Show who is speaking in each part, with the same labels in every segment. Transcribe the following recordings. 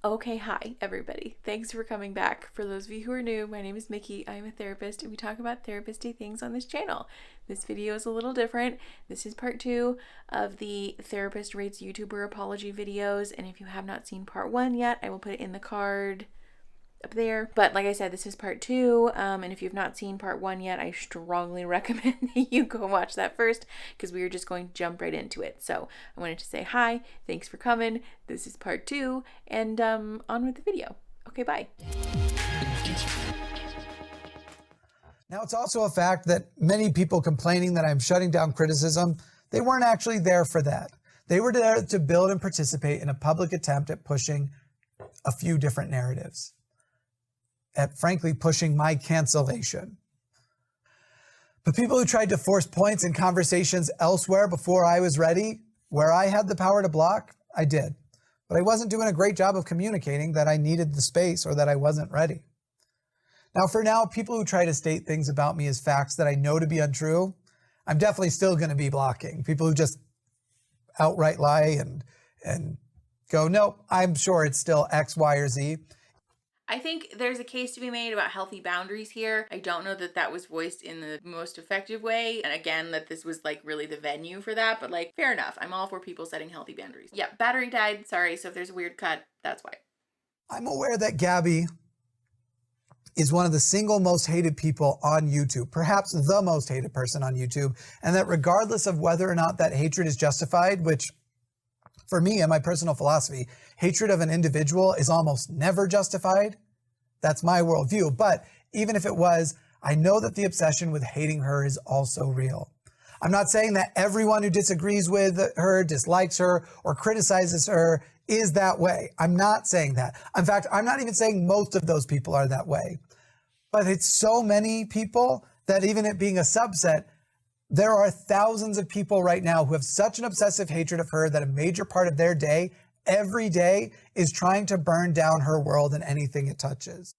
Speaker 1: Okay, hi everybody. Thanks for coming back. For those of you who are new, my name is Mickey. I'm a therapist and we talk about therapist-y things on this channel. This video is a little different. This is part 2 of the Therapist Rates YouTuber apology videos, and if you have not seen part 1 yet, I will put it in the card up there. But like I said, this is part 2, and if you've not seen part 1 yet, I strongly recommend that you go watch that first, because we are just going to jump right into it. So I wanted to say hi, thanks for coming, this is part 2, and on with the video. Okay, bye.
Speaker 2: Now, it's also a fact that many people complaining that I'm shutting down criticism, they weren't actually there for that. They were there to build and participate in a public attempt at pushing a few different narratives, at frankly pushing my cancellation. But people who tried to force points in conversations elsewhere before I was ready, where I had the power to block, I did. But I wasn't doing a great job of communicating that I needed the space or that I wasn't ready. Now, for now, people who try to state things about me as facts that I know to be untrue, I'm definitely still going to be blocking. People who just outright lie and go, no, I'm sure it's still X, Y, or Z.
Speaker 1: I think there's a case to be made about healthy boundaries here. I don't know that that was voiced in the most effective way. And again, that this was like really the venue for that, but like, fair enough. I'm all for people setting healthy boundaries. Yeah, battery died. Sorry. So if there's a weird cut, that's why.
Speaker 2: I'm aware that Gabby is one of the single most hated people on YouTube, perhaps the most hated person on YouTube, and that regardless of whether or not that hatred is justified, which for me and my personal philosophy, hatred of an individual is almost never justified. That's my worldview. But even if it was, I know that the obsession with hating her is also real. I'm not saying that everyone who disagrees with her, dislikes her, or criticizes her is that way. I'm not saying that. In fact, I'm not even saying most of those people are that way. But it's so many people that even it being a subset, there are thousands of people right now who have such an obsessive hatred of her that a major part of their day, every day, is trying to burn down her world and anything it touches.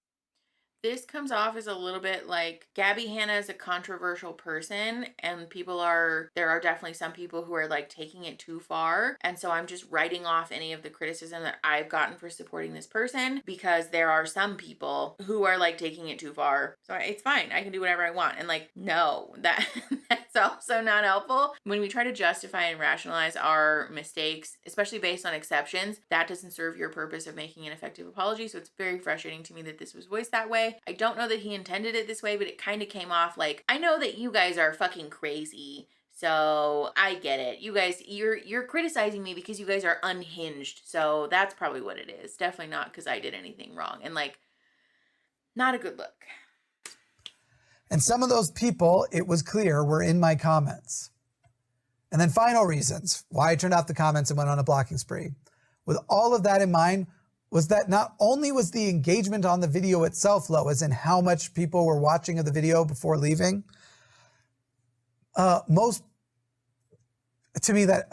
Speaker 1: This comes off as a little bit like Gabby Hanna is a controversial person, and there are definitely some people who are like taking it too far. And so I'm just writing off any of the criticism that I've gotten for supporting this person, because there are some people who are like taking it too far. So it's fine. I can do whatever I want. And like, no, that's also not helpful. When we try to justify and rationalize our mistakes, especially based on exceptions, that doesn't serve your purpose of making an effective apology. So it's very frustrating to me that this was voiced that way. I don't know that he intended it this way, but it kind of came off like, I know that you guys are fucking crazy, so I get it. You guys, you're criticizing me because you guys are unhinged. So that's probably what it is. Definitely not because I did anything wrong. And like, not a good look.
Speaker 2: And some of those people, it was clear, were in my comments. And then final reasons why I turned off the comments and went on a blocking spree. With all of that in mind, was that not only was the engagement on the video itself low, as in how much people were watching of the video before leaving, to me that,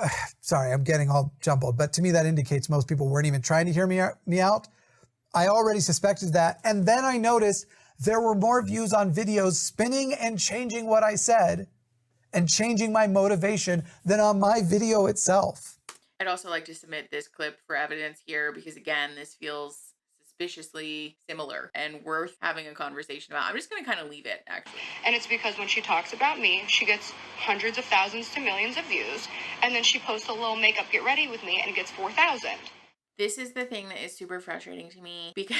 Speaker 2: sorry, I'm getting all jumbled, but to me that indicates most people weren't even trying to hear me out. I already suspected that. And then I noticed there were more views on videos spinning and changing what I said and changing my motivation than on my video itself.
Speaker 1: I'd also like to submit this clip for evidence here because, again, this feels suspiciously similar and worth having a conversation about. I'm just going to kind of leave it, actually.
Speaker 3: And it's because when she talks about me, she gets hundreds of thousands to millions of views, and then she posts a little makeup get ready with me and it gets 4,000.
Speaker 1: This is the thing that is super frustrating to me, because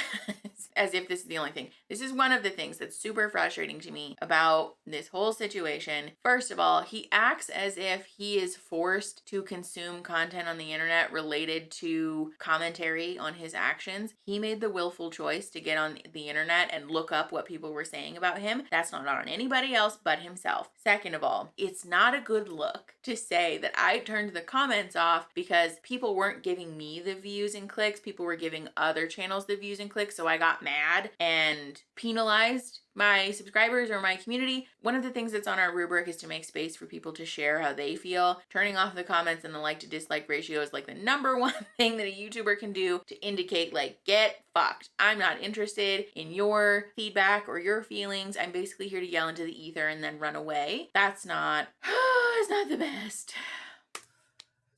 Speaker 1: as if this is the only thing. This is one of the things that's super frustrating to me about this whole situation. First of all, he acts as if he is forced to consume content on the internet related to commentary on his actions. He made the willful choice to get on the internet and look up what people were saying about him. That's not on anybody else but himself. Second of all, it's not a good look to say that I turned the comments off because people weren't giving me the views and clicks. People were giving other channels the views and clicks. So I got mad and penalized my subscribers or my community. One of the things that's on our rubric is to make space for people to share how they feel. Turning off the comments and the like to dislike ratio is like the number one thing that a YouTuber can do to indicate like, get fucked. I'm not interested in your feedback or your feelings. I'm basically here to yell into the ether and then run away. That's not, it's not the best.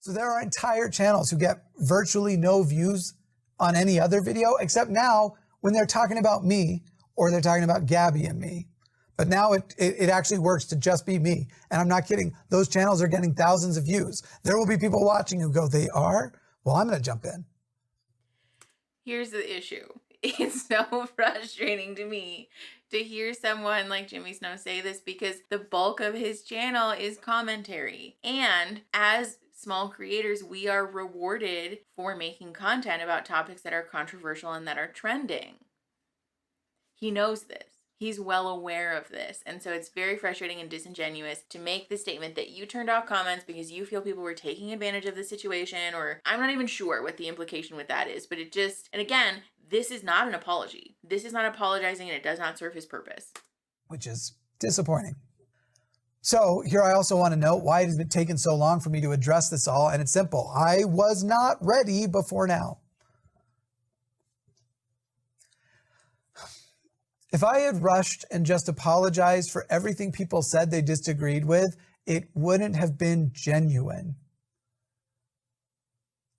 Speaker 2: So there are entire channels who get virtually no views on any other video, except now when they're talking about me or they're talking about Gabby and me. But now it actually works to just be me. And I'm not kidding. Those channels are getting thousands of views. There will be people watching who go, they are? Well, I'm going to jump in.
Speaker 1: Here's the issue. It's so frustrating to me to hear someone like Jimmy Snow say this, because the bulk of his channel is commentary. And as small creators, we are rewarded for making content about topics that are controversial and that are trending. He knows this. He's well aware of this. And so it's very frustrating and disingenuous to make the statement that you turned off comments because you feel people were taking advantage of the situation, or I'm not even sure what the implication with that is, but it just, and again, this is not an apology. This is not apologizing, and it does not serve his purpose.
Speaker 2: Which is disappointing. So here I also want to note why it has been taken so long for me to address this all, and it's simple. I was not ready before now. If I had rushed and just apologized for everything people said they disagreed with, it wouldn't have been genuine.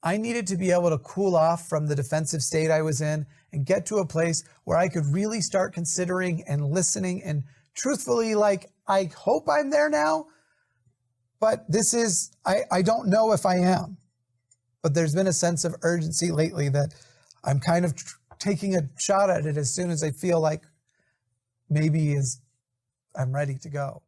Speaker 2: I needed to be able to cool off from the defensive state I was in and get to a place where I could really start considering and listening, and truthfully, like, I hope I'm there now, but this is, I don't know if I am. But there's been a sense of urgency lately that I'm kind of taking a shot at it as soon as I feel like maybe I'm ready to go.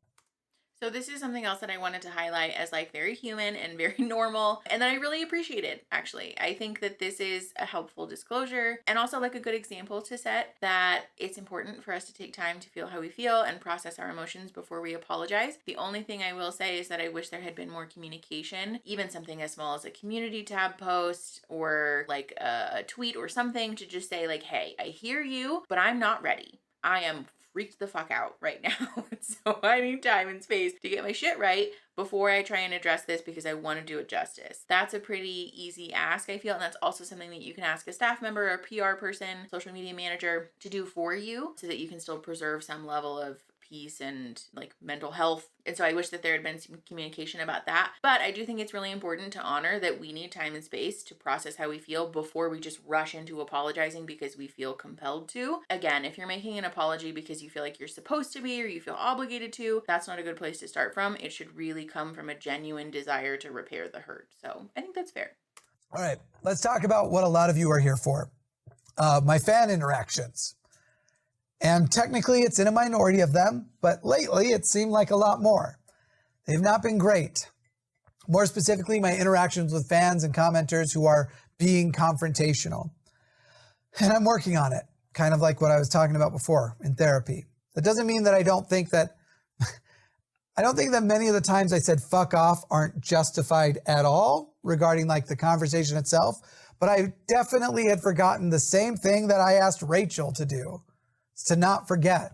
Speaker 1: So this is something else that I wanted to highlight as like very human and very normal, and that I really appreciated, actually. I think that this is a helpful disclosure and also like a good example to set that it's important for us to take time to feel how we feel and process our emotions before we apologize. The only thing I will say is that I wish there had been more communication, even something as small as a community tab post or like a tweet or something to just say like, hey, I hear you, but I'm not ready. I am freaked the fuck out right now. So I need time and space to get my shit right before I try and address this, because I want to do it justice. That's a pretty easy ask, I feel. And that's also something that you can ask a staff member, a PR person, social media manager to do for you so that you can still preserve some level of peace and like mental health. And so I wish that there had been some communication about that. But I do think it's really important to honor that we need time and space to process how we feel before we just rush into apologizing because we feel compelled to. Again, if you're making an apology because you feel like you're supposed to be or you feel obligated to, that's not a good place to start from. It should really come from a genuine desire to repair the hurt. So I think that's fair.
Speaker 2: All right, let's talk about what a lot of you are here for. My fan interactions. And technically it's in a minority of them, but lately it seemed like a lot more. They've not been great. More specifically, my interactions with fans and commenters who are being confrontational. And I'm working on it, kind of like what I was talking about before in therapy. That doesn't mean that I don't think that many of the times I said fuck off aren't justified at all regarding like the conversation itself, but I definitely had forgotten the same thing that I asked Rachel to do. To not forget.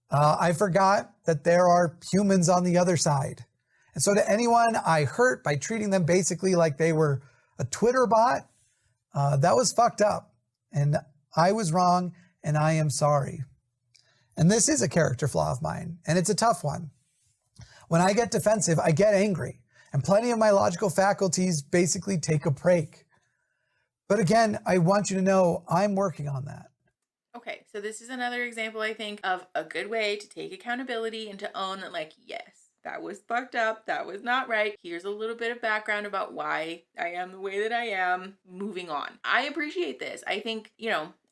Speaker 2: I forgot that there are humans on the other side. And so to anyone I hurt by treating them basically like they were a Twitter bot, that was fucked up. And I was wrong, and I am sorry. And this is a character flaw of mine, and it's a tough one. When I get defensive, I get angry, and plenty of my logical faculties basically take a break. But again, I want you to know I'm working on that.
Speaker 1: Okay, so this is another example, I think, of a good way to take accountability and to own that, like, yes, that was fucked up. That was not right. Here's a little bit of background about why I am the way that I am. Moving on. I appreciate this. I think,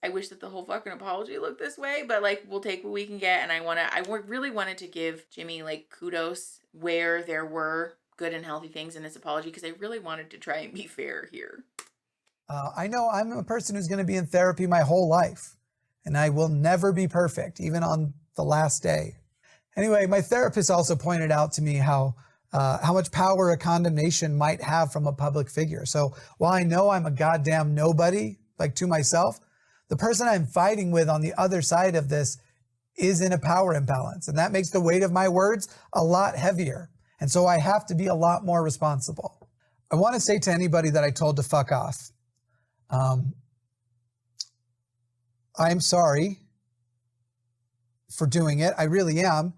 Speaker 1: I wish that the whole fucking apology looked this way, but like, we'll take what we can get. And I really wanted to give Jimmy like kudos where there were good and healthy things in this apology, because I really wanted to try and be fair here.
Speaker 2: I know I'm a person who's going to be in therapy my whole life. And I will never be perfect, even on the last day. Anyway, my therapist also pointed out to me how much power a condemnation might have from a public figure. So while I know I'm a goddamn nobody, like to myself, the person I'm fighting with on the other side of this is in a power imbalance. And that makes the weight of my words a lot heavier. And so I have to be a lot more responsible. I want to say to anybody that I told to fuck off, I'm sorry for doing it. I really am.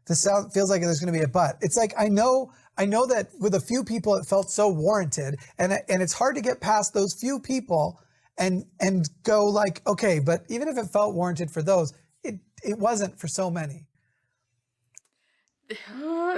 Speaker 2: This feels like there's going to be a but. It's like, I know I know that with a few people, it felt so warranted, and it's hard to get past those few people and go like, okay, but even if it felt warranted for those, it wasn't for so many.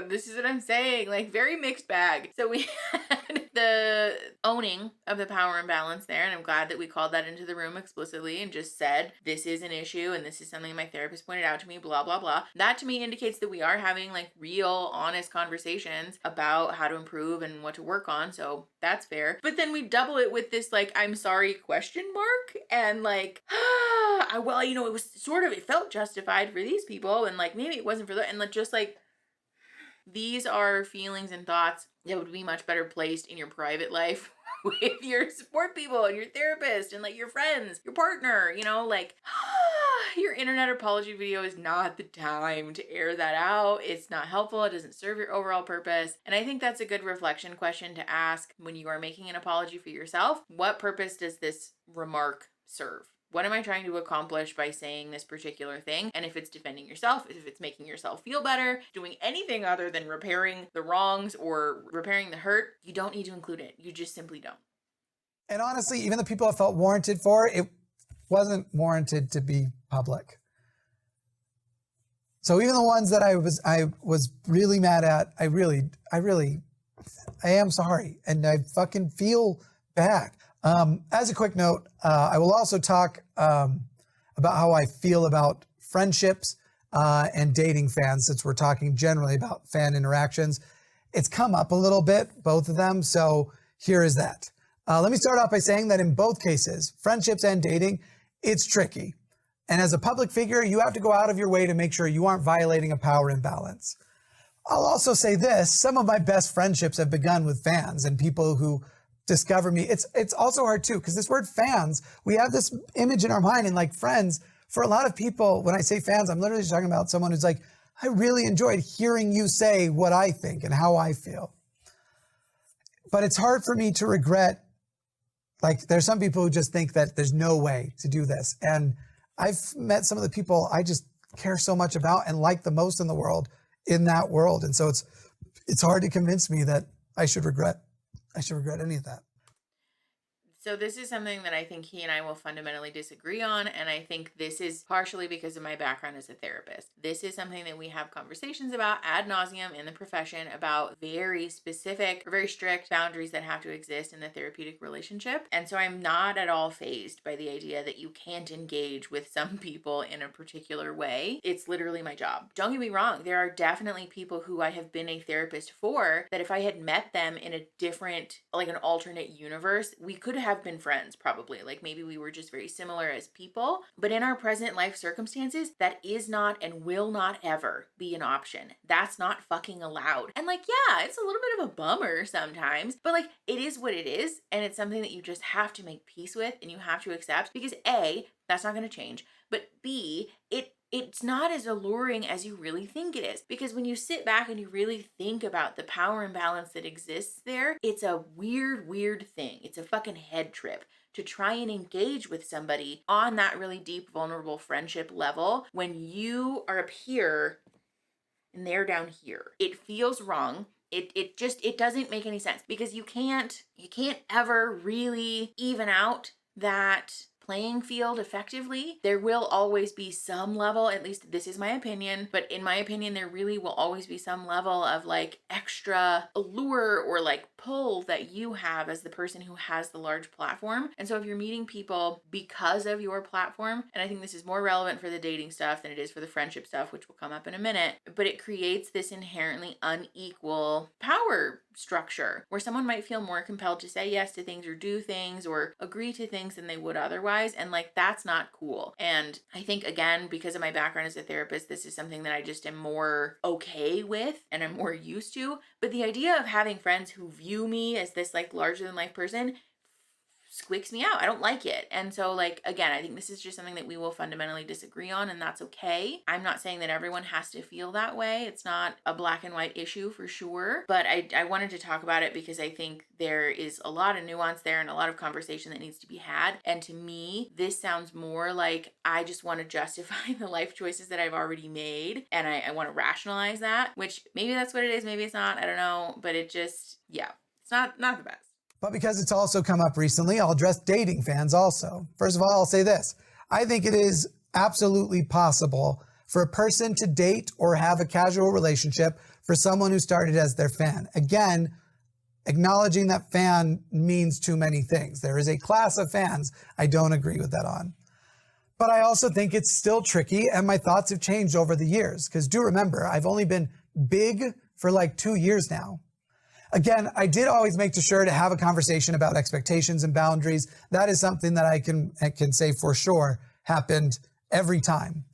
Speaker 1: This is what I'm saying, like very mixed bag. So we had the owning of the power imbalance there, and I'm glad that we called that into the room explicitly and just said, this is an issue and this is something my therapist pointed out to me, blah, blah, blah. That to me indicates that we are having like real, honest conversations about how to improve and what to work on. So that's fair. But then we double it with this like, I'm sorry question mark, and like, well, you know, it was sort of, it felt justified for these people, and like maybe it wasn't for them, and like just like, these are feelings and thoughts that would be much better placed in your private life with your support people and your therapist and like your friends, your partner, you know, like your internet apology video is not the time to air that out. It's not helpful. It doesn't serve your overall purpose. And I think that's a good reflection question to ask when you are making an apology for yourself. What purpose does this remark serve? What am I trying to accomplish by saying this particular thing? And if it's defending yourself, if it's making yourself feel better, doing anything other than repairing the wrongs or repairing the hurt, you don't need to include it. You just simply don't.
Speaker 2: And honestly, even the people I felt warranted for, it wasn't warranted to be public. So even the ones that I was really mad at, I am sorry. And I fucking feel bad. As a quick note, I will also talk about how I feel about friendships and dating fans, since we're talking generally about fan interactions. It's come up a little bit, both of them, so here is that. Let me start off by saying that in both cases, friendships and dating, it's tricky. And as a public figure, you have to go out of your way to make sure you aren't violating a power imbalance. I'll also say this, some of my best friendships have begun with fans and people who discover me. It's also hard too, because this word fans, we have this image in our mind, and like friends, for a lot of people, when I say fans, I'm literally just talking about someone who's like, I really enjoyed hearing you say what I think and how I feel. But it's hard for me to regret, like there's some people who just think that there's no way to do this. And I've met some of the people I just care so much about and like the most in the world in that world. And so it's hard to convince me that I should regret any of that.
Speaker 1: So this is something that I think he and I will fundamentally disagree on, and I think this is partially because of my background as a therapist. This is something that we have conversations about ad nauseum in the profession, about very specific or very strict boundaries that have to exist in the therapeutic relationship. And so I'm not at all fazed by the idea that you can't engage with some people in a particular way. It's literally my job. Don't get me wrong, there are definitely people who I have been a therapist for that if I had met them in a different, like an alternate universe, we could have been friends probably. Like maybe we were just very similar as people, but in our present life circumstances, that is not and will not ever be an option. That's not fucking allowed. And like, yeah, it's a little bit of a bummer sometimes, but like it is what it is. And it's something that you just have to make peace with and you have to accept, because A, that's not going to change, but B, it's not as alluring as you really think it is. Because when you sit back and you really think about the power imbalance that exists there, it's a weird thing. It's a fucking head trip to try and engage with somebody on that really deep, vulnerable friendship level when you are up here and they're down here. It feels wrong. It doesn't make any sense, because you can't ever really even out that playing field effectively. There will always be some level, at least this is my opinion, but in my opinion, there really will always be some level of like extra allure or like pull that you have as the person who has the large platform. And so if you're meeting people because of your platform, and I think this is more relevant for the dating stuff than it is for the friendship stuff, which will come up in a minute, but it creates this inherently unequal power structure where someone might feel more compelled to say yes to things or do things or agree to things than they would otherwise. And like, that's not cool. And I think, again, because of my background as a therapist, this is something that I just am more okay with and I'm more used to. But the idea of having friends who view me as this like larger than life person squeaks me out. I don't like it. And so like, again, I think this is just something that we will fundamentally disagree on, and that's okay. I'm not saying that everyone has to feel that way. It's not a black and white issue for sure, but I wanted to talk about it because I think there is a lot of nuance there and a lot of conversation that needs to be had. And to me, this sounds more like I just want to justify the life choices that I've already made, and I want to rationalize that, which maybe that's what it is, maybe it's not, I don't know, but it just, yeah, it's not the best.
Speaker 2: But because it's also come up recently, I'll address dating fans also. First of all, I'll say this. I think it is absolutely possible for a person to date or have a casual relationship for someone who started as their fan. Again, acknowledging that fan means too many things. There is a class of fans I don't agree with that on. But I also think it's still tricky, and my thoughts have changed over the years. Because do remember, I've only been big for like 2 years now. Again, I did always make sure to have a conversation about expectations and boundaries. That is something that I can say for sure happened every time.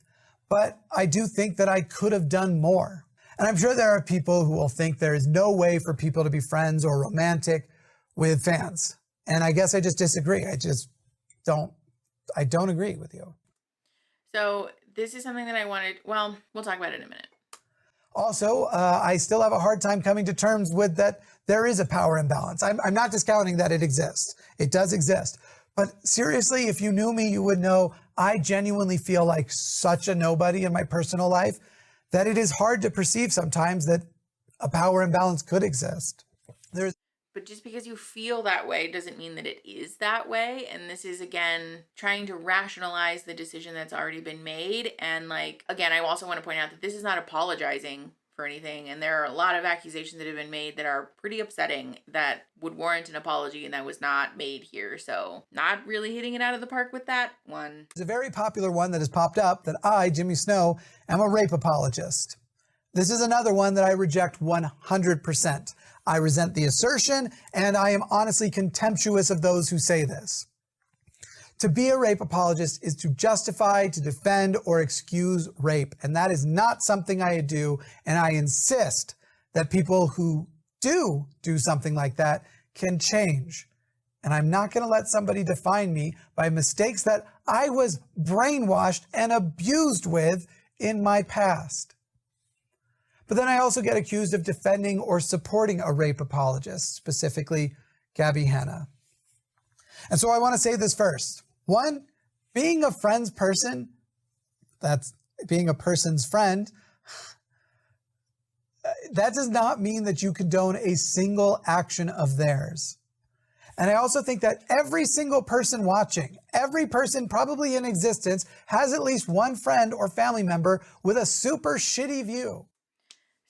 Speaker 2: But I do think that I could have done more. And I'm sure there are people who will think there is no way for people to be friends or romantic with fans. And I guess I just disagree. I don't agree with you.
Speaker 1: So this is something that I wanted, well, we'll talk about it in a minute.
Speaker 2: Also, I still have a hard time coming to terms with that there is a power imbalance. I'm not discounting that it exists. It does exist. But seriously, if you knew me, you would know I genuinely feel like such a nobody in my personal life that it is hard to perceive sometimes that a power imbalance could exist.
Speaker 1: But just because you feel that way doesn't mean that it is that way. And this is, again, trying to rationalize the decision that's already been made. And like, again, I also want to point out that this is not apologizing for anything. And there are a lot of accusations that have been made that are pretty upsetting that would warrant an apology, and that was not made here. So not really hitting it out of the park with that one.
Speaker 2: There's a very popular one that has popped up that I, Jimmy Snow, am a rape apologist. This is another one that I reject 100%. I resent the assertion, and I am honestly contemptuous of those who say this. To be a rape apologist is to justify, to defend, or excuse rape, and that is not something I do, and I insist that people who do something like that can change. And I'm not going to let somebody define me by mistakes that I was brainwashed and abused with in my past. But then I also get accused of defending or supporting a rape apologist, specifically Gabby Hanna. And so I want to say this first. One, being a friend's person, that's being a person's friend, that does not mean that you condone a single action of theirs. And I also think that every single person watching, every person probably in existence, has at least one friend or family member with a super shitty view.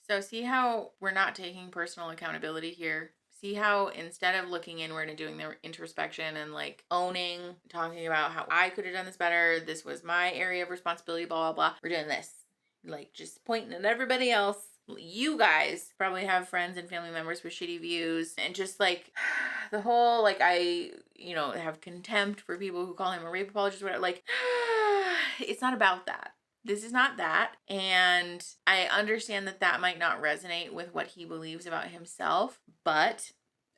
Speaker 1: So see how we're not taking personal accountability here? See how instead of looking inward and doing the introspection and like owning, talking about how I could have done this better, this was my area of responsibility, blah, blah, blah, we're doing this. Like just pointing at everybody else. You guys probably have friends and family members with shitty views, and just like the whole, like I, have contempt for people who call him a rape apologist, whatever. Like, it's not about that. This is not that. And I understand that that might not resonate with what he believes about himself. But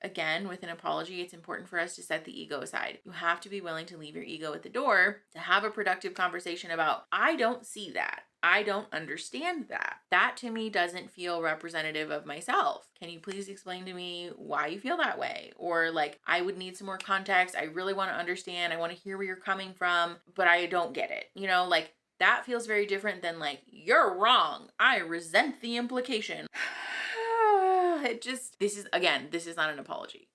Speaker 1: again, with an apology, it's important for us to set the ego aside. You have to be willing to leave your ego at the door to have a productive conversation about, I don't see that. I don't understand that. That to me doesn't feel representative of myself. Can you please explain to me why you feel that way? Or like, I would need some more context. I really want to understand. I want to hear where you're coming from, but I don't get it. Like, that feels very different than like, you're wrong. I resent the implication. This is not an apology.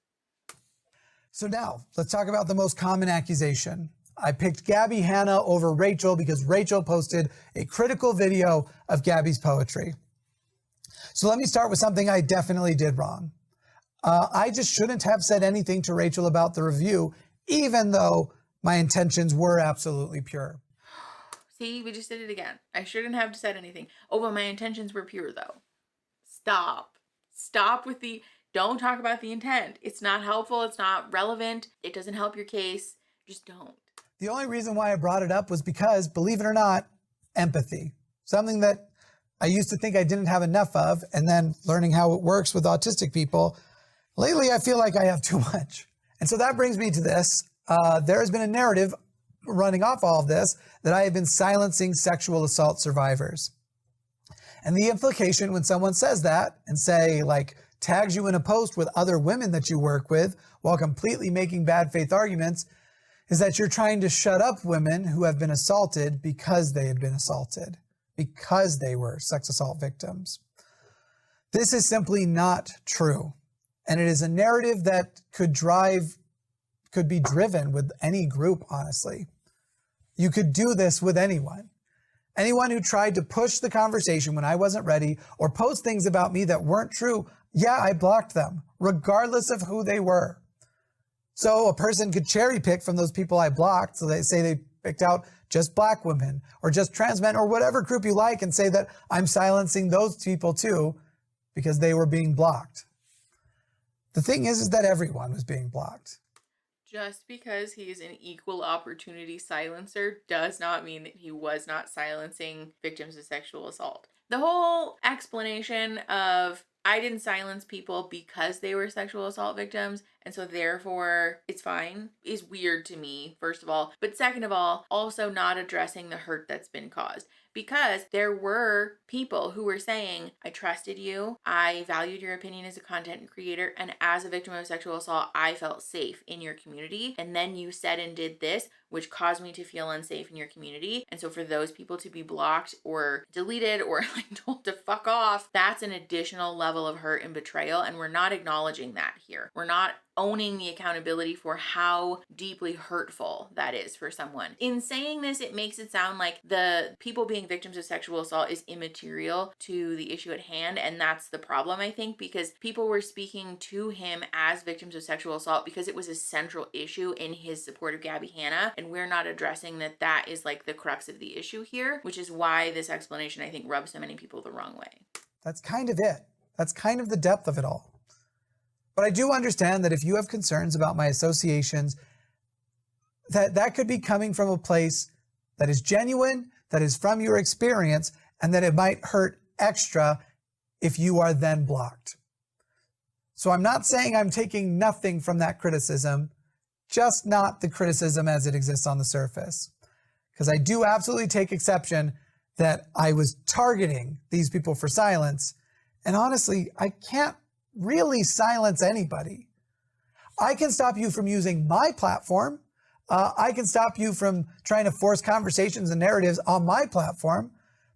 Speaker 2: So now let's talk about the most common accusation. I picked Gabby Hanna over Rachel because Rachel posted a critical video of Gabby's poetry. So let me start with something I definitely did wrong. I just shouldn't have said anything to Rachel about the review, even though my intentions were absolutely pure.
Speaker 1: See, we just did it again. I shouldn't have said anything. Oh, but my intentions were pure though. Stop with the, don't talk about the intent. It's not helpful. It's not relevant. It doesn't help your case. Just don't.
Speaker 2: The only reason why I brought it up was because, believe it or not, empathy. Something that I used to think I didn't have enough of, and then learning how it works with autistic people, lately I feel like I have too much. And so that brings me to this. There has been a narrative running off all of this that I have been silencing sexual assault survivors. And the implication when someone says that and say, like, tags you in a post with other women that you work with while completely making bad faith arguments is that you're trying to shut up women who have been assaulted because they had been assaulted, because they were sex assault victims. This is simply not true. And it is a narrative that could be driven with any group, honestly. You could do this with anyone. Anyone who tried to push the conversation when I wasn't ready or post things about me that weren't true, yeah, I blocked them, regardless of who they were. So a person could cherry pick from those people I blocked. So they say they picked out just Black women or just trans men or whatever group you like and say that I'm silencing those people too because they were being blocked. The thing is that everyone was being blocked.
Speaker 1: Just because he's an equal opportunity silencer does not mean that he was not silencing victims of sexual assault. The whole explanation of I didn't silence people because they were sexual assault victims, and so therefore it's fine, is weird to me, first of all. But second of all, also not addressing the hurt that's been caused. Because there were people who were saying, I trusted you, I valued your opinion as a content creator, and as a victim of sexual assault, I felt safe in your community. And then you said and did this, which caused me to feel unsafe in your community. And so for those people to be blocked or deleted or like told to fuck off, that's an additional level of hurt and betrayal. And we're not acknowledging that here. We're not owning the accountability for how deeply hurtful that is for someone. In saying this, it makes it sound like the people being victims of sexual assault is immaterial to the issue at hand. And that's the problem, I think, because people were speaking to him as victims of sexual assault because it was a central issue in his support of Gabby Hanna. And we're not addressing that that is like the crux of the issue here, which is why this explanation, I think, rubs so many people the wrong way.
Speaker 2: That's kind of it. That's kind of the depth of it all. But I do understand that if you have concerns about my associations, that could be coming from a place that is genuine, that is from your experience, and that it might hurt extra if you are then blocked. So I'm not saying I'm taking nothing from that criticism, just not the criticism as it exists on the surface. Because I do absolutely take exception that I was targeting these people for silence. And honestly, I can't really silence anybody. I can stop you from using my platform. I can stop you from trying to force conversations and narratives on my platform,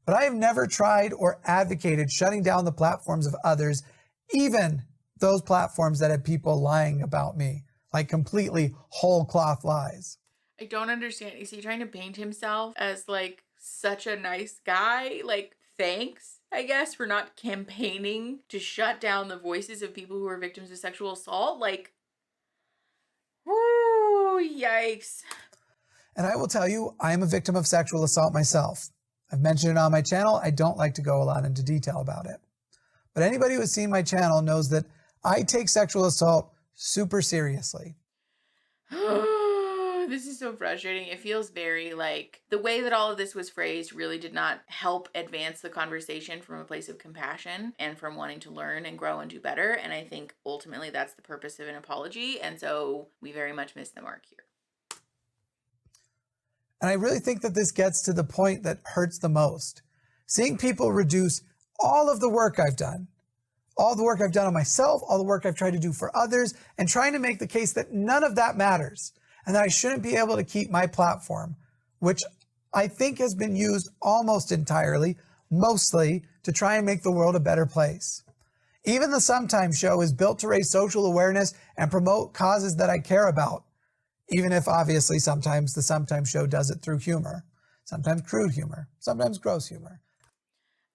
Speaker 2: but I have never tried or advocated shutting down the platforms of others, even those platforms that have people lying about me, like completely whole cloth lies.
Speaker 1: I don't understand. Is he trying to paint himself as like such a nice guy? Like, thanks, I guess, for not campaigning to shut down the voices of people who are victims of sexual assault. Like, whoo, yikes.
Speaker 2: And I will tell you, I am a victim of sexual assault myself. I've mentioned it on my channel. I don't like to go a lot into detail about it. But anybody who has seen my channel knows that I take sexual assault super seriously.
Speaker 1: This is so frustrating. It feels very like the way that all of this was phrased really did not help advance the conversation from a place of compassion and from wanting to learn and grow and do better. And I think ultimately that's the purpose of an apology. And so we very much missed the mark here.
Speaker 2: And I really think that this gets to the point that hurts the most. Seeing people reduce all of the work I've done, all the work I've done on myself, all the work I've tried to do for others, and trying to make the case that none of that matters and that I shouldn't be able to keep my platform, which I think has been used almost entirely, mostly to try and make the world a better place. Even the Sometimes Show is built to raise social awareness and promote causes that I care about, even if obviously sometimes the Sometimes Show does it through humor, sometimes crude humor, sometimes gross humor.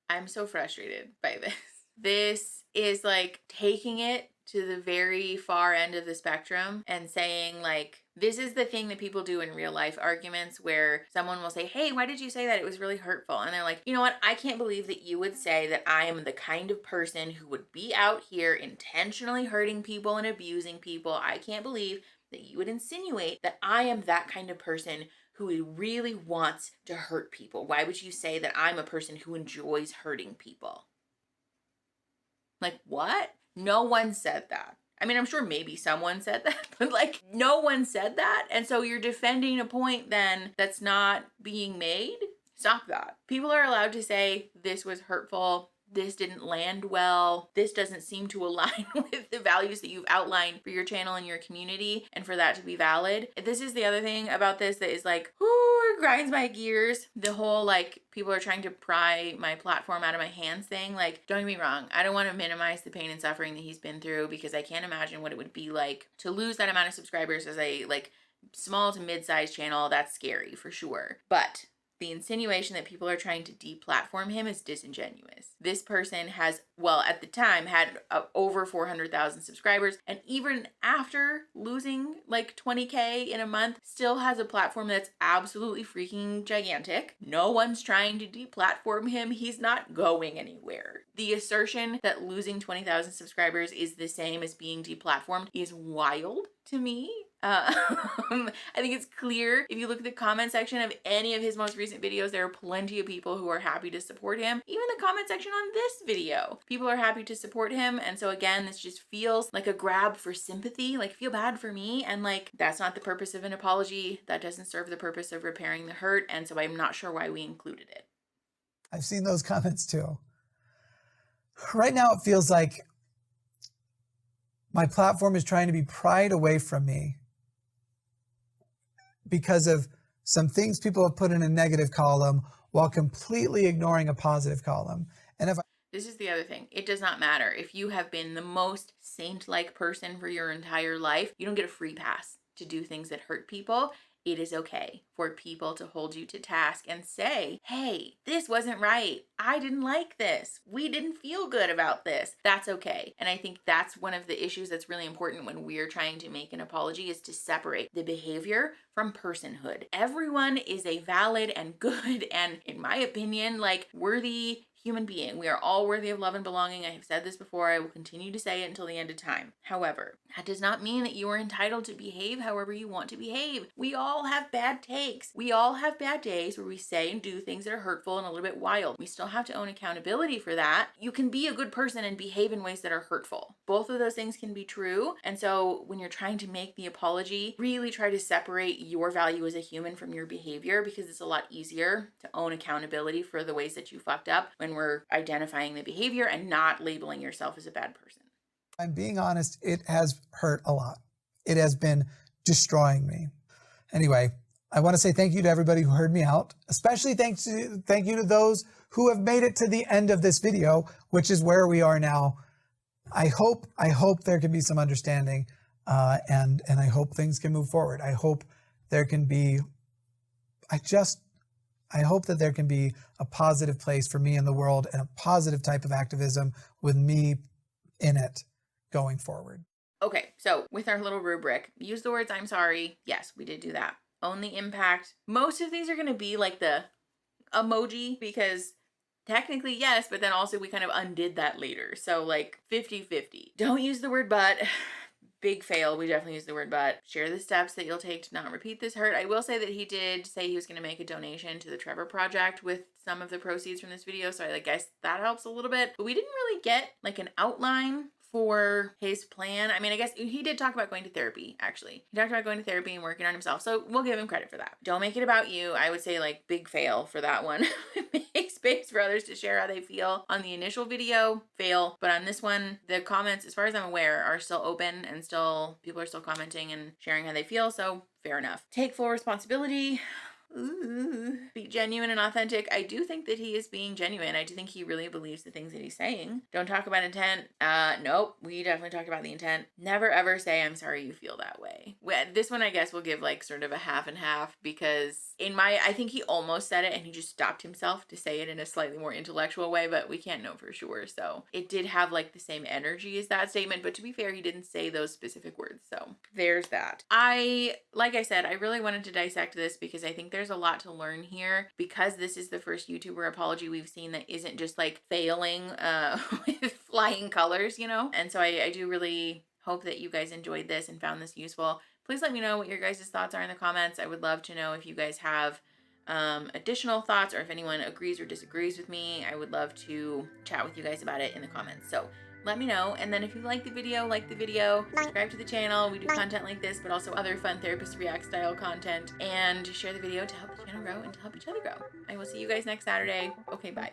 Speaker 1: I'm so frustrated by this. This is like taking it to the very far end of the spectrum and saying like, this is the thing that people do in real life arguments where someone will say, hey, why did you say that? It was really hurtful. And they're like, you know what? I can't believe that you would say that I am the kind of person who would be out here intentionally hurting people and abusing people. I can't believe that you would insinuate that I am that kind of person who really wants to hurt people. Why would you say that I'm a person who enjoys hurting people? Like, what? No one said that. I mean, I'm sure maybe someone said that, but like no one said that. And so you're defending a point then that's not being made. Stop that. People are allowed to say this was hurtful. This didn't land well. This doesn't seem to align with the values that you've outlined for your channel and your community, and for that to be valid. This is the other thing about this that is like, ooh, it grinds my gears. The whole like people are trying to pry my platform out of my hands thing. Like, don't get me wrong. I don't want to minimize the pain and suffering that he's been through, because I can't imagine what it would be like to lose that amount of subscribers as a like small to mid-sized channel. That's scary for sure. But the insinuation that people are trying to deplatform him is disingenuous. This person has, well, at the time had over 400,000 subscribers, and even after losing like 20K in a month, still has a platform that's absolutely freaking gigantic. No one's trying to deplatform him. He's not going anywhere. The assertion that losing 20,000 subscribers is the same as being deplatformed is wild to me. I think it's clear if you look at the comment section of any of his most recent videos, there are plenty of people who are happy to support him. Even the comment section on this video, people are happy to support him. And so again, this just feels like a grab for sympathy, like feel bad for me. And like, that's not the purpose of an apology. That doesn't serve the purpose of repairing the hurt. And so I'm not sure why we included it.
Speaker 2: I've seen those comments too. Right now, it feels like my platform is trying to be pried away from me because of some things people have put in a negative column while completely ignoring a positive column. And if
Speaker 1: this is the other thing. It does not matter. If you have been the most saint-like person for your entire life, you don't get a free pass to do things that hurt people. It is okay for people to hold you to task and say, hey, this wasn't right. I didn't like this. We didn't feel good about this. That's okay. And I think that's one of the issues that's really important when we're trying to make an apology, is to separate the behavior from personhood. Everyone is a valid and good and, in my opinion, like worthy human being. We are all worthy of love and belonging. I have said this before. I will continue to say it until the end of time. However, that does not mean that you are entitled to behave however you want to behave. We all have bad takes. We all have bad days where we say and do things that are hurtful and a little bit wild. We still have to own accountability for that. You can be a good person and behave in ways that are hurtful. Both of those things can be true. And so when you're trying to make the apology, really try to separate your value as a human from your behavior, because it's a lot easier to own accountability for the ways that you fucked up when we're identifying the behavior and not labeling yourself as a bad person.
Speaker 2: I'm being honest, it has hurt a lot. It has been destroying me. Anyway, I want to say thank you to everybody who heard me out, especially thank you to those who have made it to the end of this video, which is where we are now. I hope there can be some understanding, and I hope things can move forward. I hope there can be, I hope that there can be a positive place for me in the world and a positive type of activism with me in it going forward.
Speaker 1: Okay, so with our little rubric, use the words I'm sorry. Yes, we did do that. Own the impact. Most of these are going to be like the emoji, because technically yes, but then also we kind of undid that later. So like 50-50. Don't use the word but. Big fail. We definitely use the word but. Share the steps that you'll take to not repeat this hurt. I will say that he did say he was going to make a donation to the Trevor Project with some of the proceeds from this video. So I guess that helps a little bit. But we didn't really get like an outline for his plan. I mean, I guess he did talk about going to therapy, actually. He talked about going to therapy and working on himself. So we'll give him credit for that. Don't make it about you. I would say like big fail for that one. Make space for others to share how they feel. On the initial video, fail. But on this one, the comments, as far as I'm aware, are still open and still people are still commenting and sharing how they feel. So fair enough. Take full responsibility. Ooh. Be genuine and authentic. I do think that he is being genuine. I do think he really believes the things that he's saying. Don't talk about intent. Nope. We definitely talked about the intent. Never ever say, I'm sorry you feel that way. This one, I guess, we'll give like sort of a half and half, because I think he almost said it and he just stopped himself to say it in a slightly more intellectual way, but we can't know for sure. So it did have like the same energy as that statement, but to be fair, he didn't say those specific words. So there's that. Like I said, I really wanted to dissect this because I think there's a lot to learn here, because this is the first YouTuber apology we've seen that isn't just like failing with flying colors, you know? And so I do really hope that you guys enjoyed this and found this useful. Please let me know what your guys' thoughts are in the comments. I would love to know if you guys have additional thoughts, or if anyone agrees or disagrees with me. I would love to chat with you guys about it in the comments. So let me know. And then if you like the video, subscribe to the channel. We do content like this, but also other fun therapist react style content, and share the video to help the channel grow and to help each other grow. I will see you guys next Saturday. Okay, bye.